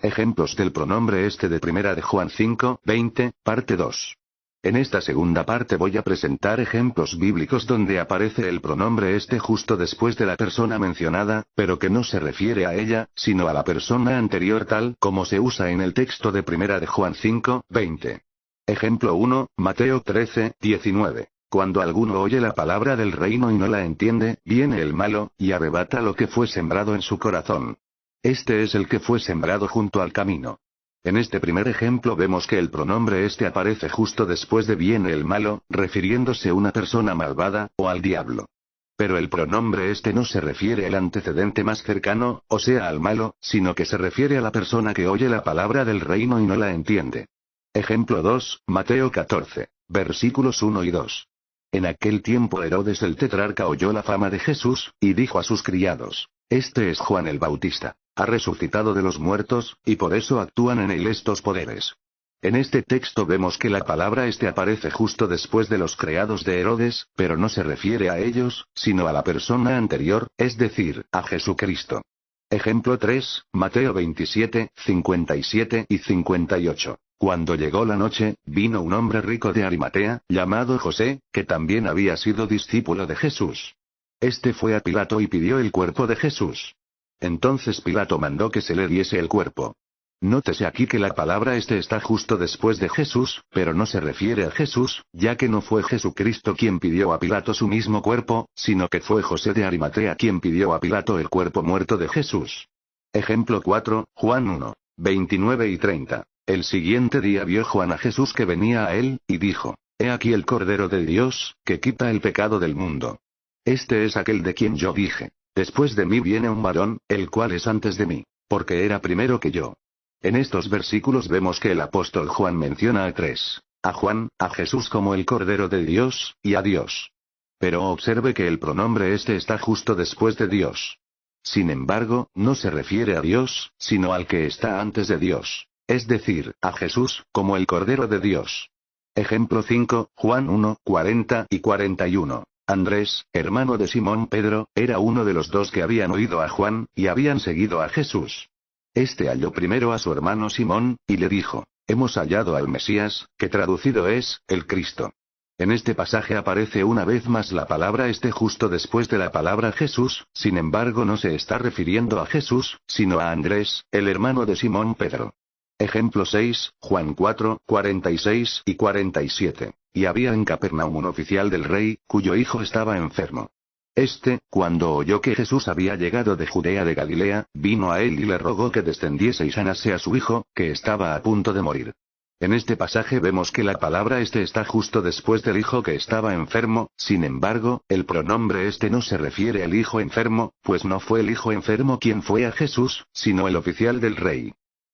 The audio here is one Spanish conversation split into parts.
Ejemplos del pronombre este de Primera de Juan 5, 20, parte 2. En esta segunda parte voy a presentar ejemplos bíblicos donde aparece el pronombre este justo después de la persona mencionada, pero que no se refiere a ella, sino a la persona anterior tal como se usa en el texto de Primera de Juan 5, 20. Ejemplo 1, Mateo 13, 19. Cuando alguno oye la palabra del reino y no la entiende, viene el malo, y arrebata lo que fue sembrado en su corazón. Este es el que fue sembrado junto al camino. En este primer ejemplo vemos que el pronombre este aparece justo después de viene el malo, refiriéndose a una persona malvada, o al diablo. Pero el pronombre este no se refiere al antecedente más cercano, o sea al malo, sino que se refiere a la persona que oye la palabra del reino y no la entiende. Ejemplo 2, Mateo 14, versículos 1 y 2. En aquel tiempo Herodes el tetrarca oyó la fama de Jesús, y dijo a sus criados: Este es Juan el Bautista, ha resucitado de los muertos, y por eso actúan en él estos poderes. En este texto vemos que la palabra este aparece justo después de los criados de Herodes, pero no se refiere a ellos, sino a la persona anterior, es decir, a Jesucristo. Ejemplo 3, Mateo 27, 57 y 58. Cuando llegó la noche, vino un hombre rico de Arimatea, llamado José, que también había sido discípulo de Jesús. Este fue a Pilato y pidió el cuerpo de Jesús. Entonces Pilato mandó que se le diese el cuerpo. Nótese aquí que la palabra este está justo después de Jesús, pero no se refiere a Jesús, ya que no fue Jesucristo quien pidió a Pilato su mismo cuerpo, sino que fue José de Arimatea quien pidió a Pilato el cuerpo muerto de Jesús. Ejemplo 4, Juan 1, 29 y 30. El siguiente día vio Juan a Jesús que venía a él, y dijo: He aquí el Cordero de Dios, que quita el pecado del mundo. Este es aquel de quien yo dije: Después de mí viene un varón, el cual es antes de mí, porque era primero que yo. En estos versículos vemos que el apóstol Juan menciona a tres: a Juan, a Jesús como el Cordero de Dios, y a Dios. Pero observe que el pronombre este está justo después de Dios. Sin embargo, no se refiere a Dios, sino al que está antes de Dios. Es decir, a Jesús, como el Cordero de Dios. Ejemplo 5, Juan 1, 40 y 41. Andrés, hermano de Simón Pedro, era uno de los dos que habían oído a Juan, y habían seguido a Jesús. Este halló primero a su hermano Simón, y le dijo: Hemos hallado al Mesías, que traducido es, el Cristo. En este pasaje aparece una vez más la palabra este justo después de la palabra Jesús, sin embargo no se está refiriendo a Jesús, sino a Andrés, el hermano de Simón Pedro. Ejemplo 6, Juan 4, 46 y 47. Y había en Capernaum un oficial del rey, cuyo hijo estaba enfermo. Este, cuando oyó que Jesús había llegado de Judea de Galilea, vino a él y le rogó que descendiese y sanase a su hijo, que estaba a punto de morir. En este pasaje vemos que la palabra este está justo después del hijo que estaba enfermo, sin embargo, el pronombre este no se refiere al hijo enfermo, pues no fue el hijo enfermo quien fue a Jesús, sino el oficial del rey.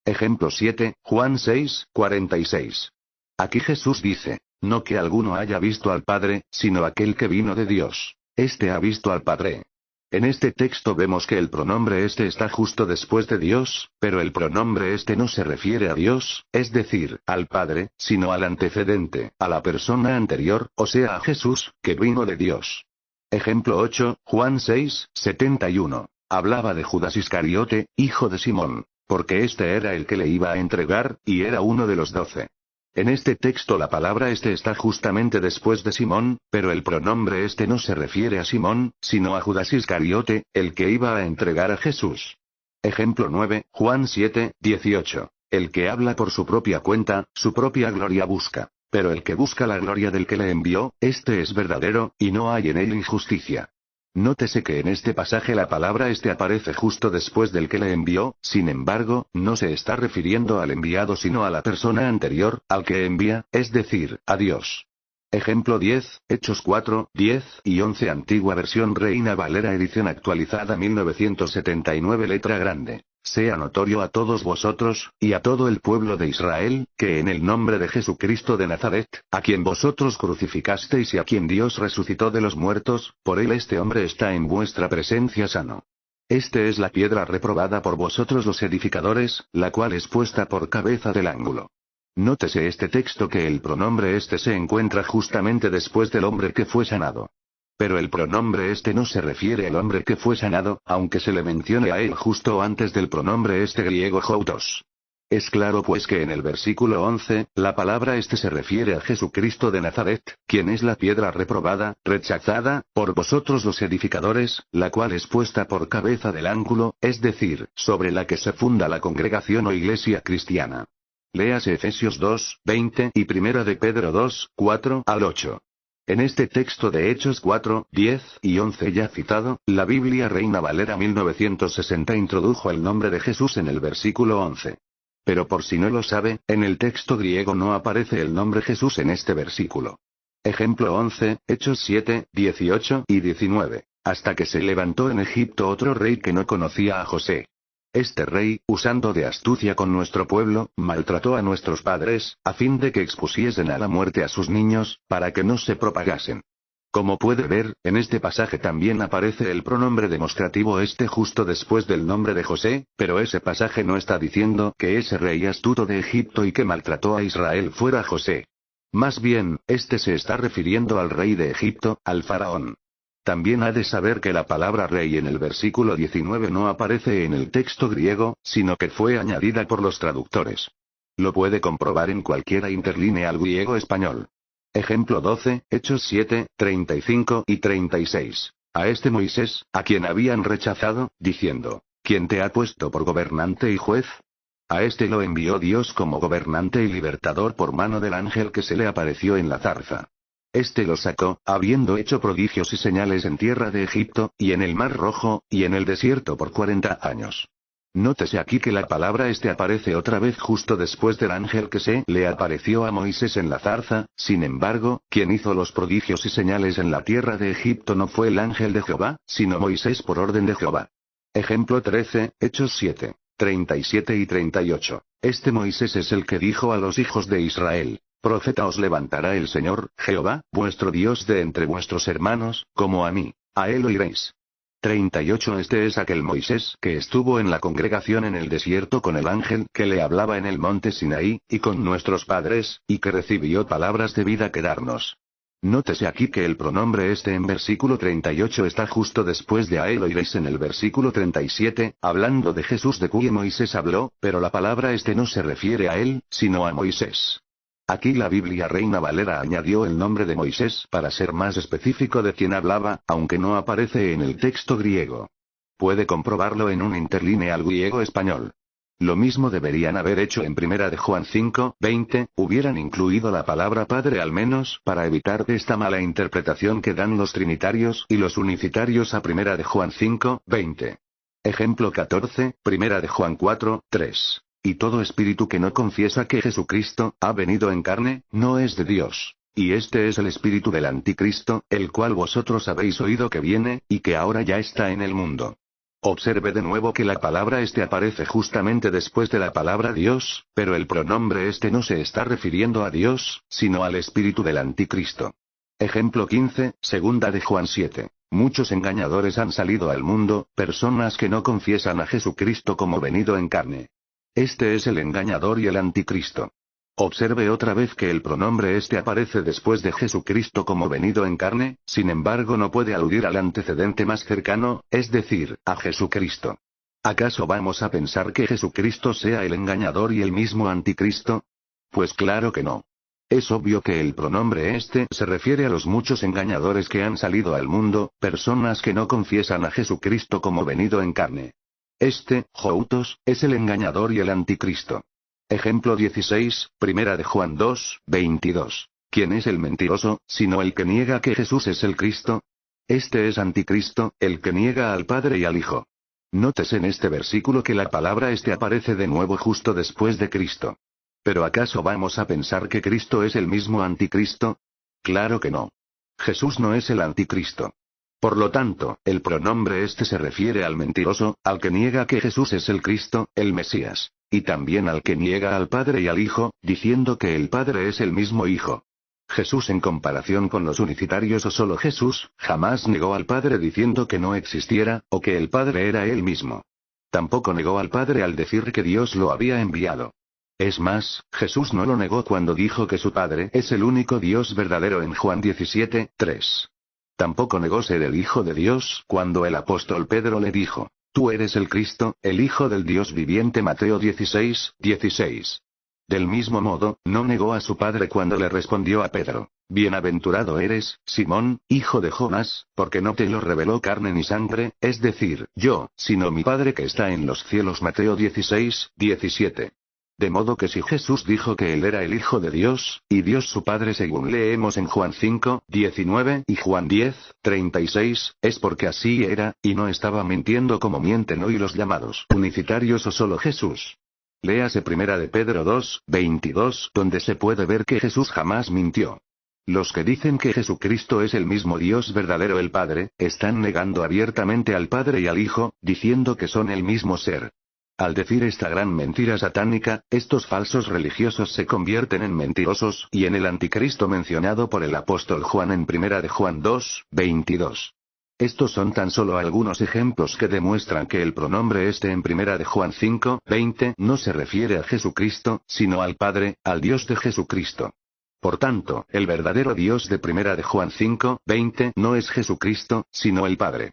Ejemplo 7, Juan 6, 46. Aquí Jesús dice: No que alguno haya visto al Padre, sino aquel que vino de Dios. Este ha visto al Padre. En este texto vemos que el pronombre este está justo después de Dios, pero el pronombre este no se refiere a Dios, es decir, al Padre, sino al antecedente, a la persona anterior, o sea a Jesús, que vino de Dios. Ejemplo 8, Juan 6, 71. Hablaba de Judas Iscariote, hijo de Simón, porque este era el que le iba a entregar, y era uno de los 12. En este texto la palabra este está justamente después de Simón, pero el pronombre este no se refiere a Simón, sino a Judas Iscariote, el que iba a entregar a Jesús. Ejemplo 9, Juan 7, 18. El que habla por su propia cuenta, su propia gloria busca. Pero el que busca la gloria del que le envió, este es verdadero, y no hay en él injusticia. Nótese que en este pasaje la palabra este aparece justo después del que le envió, sin embargo, no se está refiriendo al enviado sino a la persona anterior, al que envía, es decir, a Dios. Ejemplo 10, Hechos 4, 10 y 11. Antigua versión Reina Valera edición actualizada 1979 letra grande. Sea notorio a todos vosotros, y a todo el pueblo de Israel, que en el nombre de Jesucristo de Nazaret, a quien vosotros crucificasteis y a quien Dios resucitó de los muertos, por él este hombre está en vuestra presencia sano. Este es la piedra reprobada por vosotros los edificadores, la cual es puesta por cabeza del ángulo. Nótese este texto que el pronombre este se encuentra justamente después del hombre que fue sanado. Pero el pronombre este no se refiere al hombre que fue sanado, aunque se le mencione a él justo antes del pronombre este griego joutos. Es claro pues que en el versículo 11, la palabra este se refiere a Jesucristo de Nazaret, quien es la piedra reprobada, rechazada, por vosotros los edificadores, la cual es puesta por cabeza del ángulo, es decir, sobre la que se funda la congregación o iglesia cristiana. Léase Efesios 2, 20 y Primera de Pedro 2, 4 al 8. En este texto de Hechos 4, 10 y 11 ya citado, la Biblia Reina Valera 1960 introdujo el nombre de Jesús en el versículo 11. Pero por si no lo sabe, en el texto griego no aparece el nombre Jesús en este versículo. Ejemplo 11, Hechos 7, 18 y 19. Hasta que se levantó en Egipto otro rey que no conocía a José. Este rey, usando de astucia con nuestro pueblo, maltrató a nuestros padres, a fin de que expusiesen a la muerte a sus niños, para que no se propagasen. Como puede ver, en este pasaje también aparece el pronombre demostrativo este justo después del nombre de José, pero ese pasaje no está diciendo que ese rey astuto de Egipto y que maltrató a Israel fuera José. Más bien, este se está refiriendo al rey de Egipto, al faraón. También ha de saber que la palabra rey en el versículo 19 no aparece en el texto griego, sino que fue añadida por los traductores. Lo puede comprobar en cualquiera interlínea al griego español. Ejemplo 12, Hechos 7, 35 y 36. A este Moisés, a quien habían rechazado, diciendo, ¿quién te ha puesto por gobernante y juez? A este lo envió Dios como gobernante y libertador por mano del ángel que se le apareció en la zarza. Este lo sacó, habiendo hecho prodigios y señales en tierra de Egipto, y en el mar Rojo, y en el desierto por 40 años. Nótese aquí que la palabra este aparece otra vez justo después del ángel que se le apareció a Moisés en la zarza. Sin embargo, quien hizo los prodigios y señales en la tierra de Egipto no fue el ángel de Jehová, sino Moisés por orden de Jehová. Ejemplo 13, Hechos 7, 37 y 38. Este Moisés es el que dijo a los hijos de Israel: Profeta os levantará el Señor, Jehová, vuestro Dios de entre vuestros hermanos, como a mí, a él oiréis. 38. Este es aquel Moisés que estuvo en la congregación en el desierto con el ángel que le hablaba en el monte Sinaí, y con nuestros padres, y que recibió palabras de vida que darnos. Nótese aquí que el pronombre este en versículo 38 está justo después de a él oiréis en el versículo 37, hablando de Jesús de quien Moisés habló, pero la palabra este no se refiere a él, sino a Moisés. Aquí la Biblia Reina Valera añadió el nombre de Moisés para ser más específico de quien hablaba, aunque no aparece en el texto griego. Puede comprobarlo en un interlineal griego español. Lo mismo deberían haber hecho en Primera de Juan 5, 20, hubieran incluido la palabra Padre al menos para evitar esta mala interpretación que dan los trinitarios y los unicitarios a Primera de Juan 5, 20. Ejemplo 14, Primera de Juan 4, 3. Y todo espíritu que no confiesa que Jesucristo ha venido en carne, no es de Dios. Y este es el espíritu del anticristo, el cual vosotros habéis oído que viene, y que ahora ya está en el mundo. Observe de nuevo que la palabra este aparece justamente después de la palabra Dios, pero el pronombre este no se está refiriendo a Dios, sino al espíritu del anticristo. Ejemplo 15, segunda de Juan 7. Muchos engañadores han salido al mundo, personas que no confiesan a Jesucristo como venido en carne. Este es el engañador y el anticristo. Observe otra vez que el pronombre este aparece después de Jesucristo como venido en carne, sin embargo no puede aludir al antecedente más cercano, es decir, a Jesucristo. ¿Acaso vamos a pensar que Jesucristo sea el engañador y el mismo anticristo? Pues claro que no. Es obvio que el pronombre este se refiere a los muchos engañadores que han salido al mundo, personas que no confiesan a Jesucristo como venido en carne. Este, Joutos, es el engañador y el anticristo. Ejemplo 16, Primera de Juan 2, 22. ¿Quién es el mentiroso, sino el que niega que Jesús es el Cristo? Este es anticristo, el que niega al Padre y al Hijo. Nótese en este versículo que la palabra este aparece de nuevo justo después de Cristo. ¿Pero acaso vamos a pensar que Cristo es el mismo anticristo? Claro que no. Jesús no es el anticristo. Por lo tanto, el pronombre este se refiere al mentiroso, al que niega que Jesús es el Cristo, el Mesías, y también al que niega al Padre y al Hijo, diciendo que el Padre es el mismo Hijo. Jesús en comparación con los unicitarios o solo Jesús, jamás negó al Padre diciendo que no existiera, o que el Padre era él mismo. Tampoco negó al Padre al decir que Dios lo había enviado. Es más, Jesús no lo negó cuando dijo que su Padre es el único Dios verdadero en Juan 17, 3. Tampoco negó ser el Hijo de Dios cuando el apóstol Pedro le dijo: Tú eres el Cristo, el Hijo del Dios viviente. Mateo 16:16. Del mismo modo, no negó a su padre cuando le respondió a Pedro: Bienaventurado eres, Simón, hijo de Jonás, porque no te lo reveló carne ni sangre, es decir, yo, sino mi Padre que está en los cielos. Mateo 16:17. De modo que si Jesús dijo que él era el Hijo de Dios, y Dios su Padre según leemos en Juan 5:19 y Juan 10:36, es porque así era, y no estaba mintiendo como mienten hoy los llamados unicitarios o solo Jesús. Léase Primera de Pedro 2:22, donde se puede ver que Jesús jamás mintió. Los que dicen que Jesucristo es el mismo Dios verdadero el Padre, están negando abiertamente al Padre y al Hijo, diciendo que son el mismo ser. Al decir esta gran mentira satánica, estos falsos religiosos se convierten en mentirosos y en el anticristo mencionado por el apóstol Juan en Primera de Juan 2:22. Estos son tan solo algunos ejemplos que demuestran que el pronombre este en Primera de Juan 5:20 no se refiere a Jesucristo, sino al Padre, al Dios de Jesucristo. Por tanto, el verdadero Dios de Primera de Juan 5:20 no es Jesucristo, sino el Padre.